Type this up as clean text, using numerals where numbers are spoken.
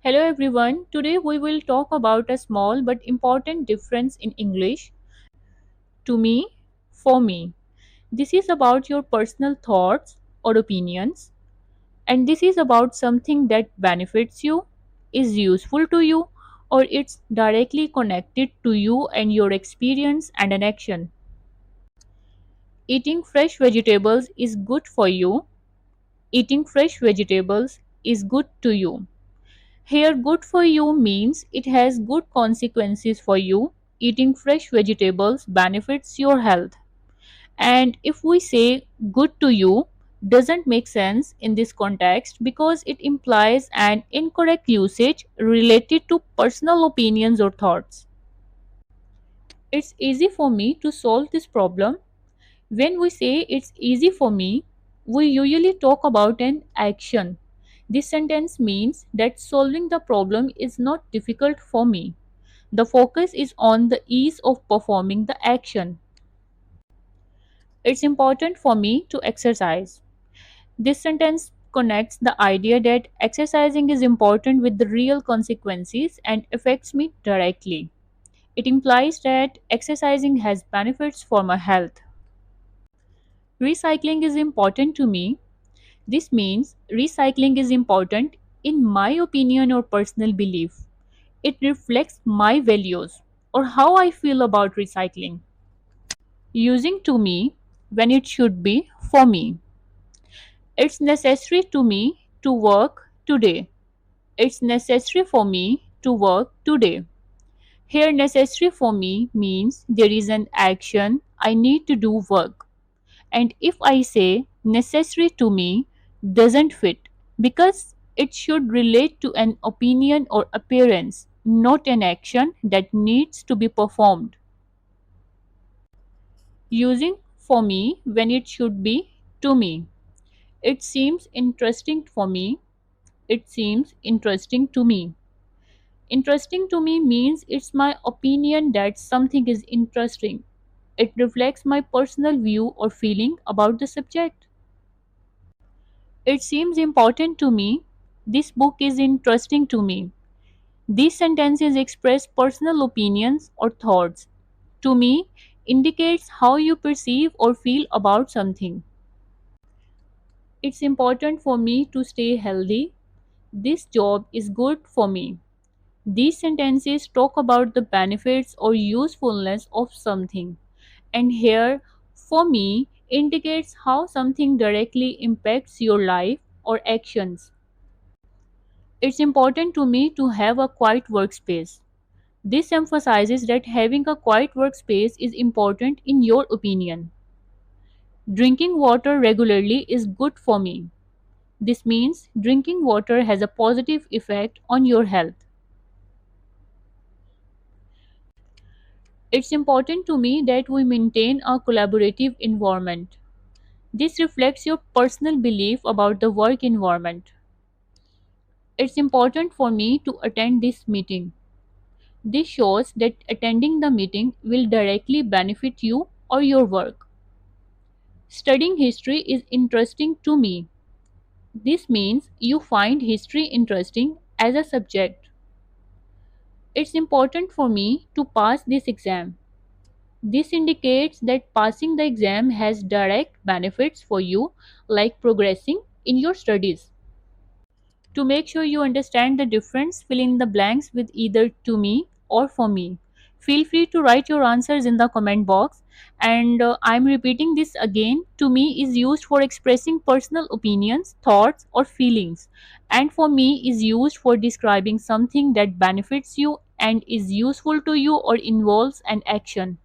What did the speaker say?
Hello everyone. Today we will talk about a small but important difference in English. To me, for me. This is about your personal thoughts or opinions, and this is about something that benefits you, is useful to you, or it's directly connected to you and your experience and an action. Eating fresh vegetables is good for you. Eating fresh vegetables is good to you. Here, good for you means it has good consequences for you. Eating fresh vegetables benefits your health. And if we say good to you, doesn't make sense in this context because it implies an incorrect usage related to personal opinions or thoughts. It's easy for me to solve this problem. When we say it's easy for me, we usually talk about an action. This sentence means that solving the problem is not difficult for me. The focus is on the ease of performing the action. It's important for me to exercise. This sentence connects the idea that exercising is important with the real consequences and affects me directly. It implies that exercising has benefits for my health. Recycling is important to me. This means recycling is important in my opinion or personal belief. It reflects my values or how I feel about recycling. Using to me when it should be for me. It's necessary to me to work today. It's necessary for me to work today. Here, necessary for me means there is an action I need to do work. And if I say necessary to me doesn't fit because it should relate to an opinion or appearance, not an action that needs to be performed. Using for me when it should be to me. It seems interesting for me. It seems interesting to me. Interesting to me means it's my opinion that something is interesting. It reflects my personal view or feeling about the subject. It seems important to me. This book is interesting to me. These sentences express personal opinions or thoughts. To me indicates how you perceive or feel about something. It's important for me to stay healthy. This job is good for me. These sentences talk about the benefits or usefulness of something. And here, for me, indicates how something directly impacts your life or actions. It's important to me to have a quiet workspace. This emphasizes that having a quiet workspace is important in your opinion. Drinking water regularly is good for me. This means drinking water has a positive effect on your health. It's important to me that we maintain a collaborative environment. This reflects your personal belief about the work environment. It's important for me to attend this meeting. This shows that attending the meeting will directly benefit you or your work. Studying history is interesting to me. This means you find history interesting as a subject. It's important for me to pass this exam. This indicates that passing the exam has direct benefits for you, like progressing in your studies. To make sure you understand the difference, fill in the blanks with either to me or for me. Feel free to write your answers in the comment box. And I'm repeating this again. To me is used for expressing personal opinions, thoughts, or feelings. And for me is used for describing something that benefits you and is useful to you or involves an action.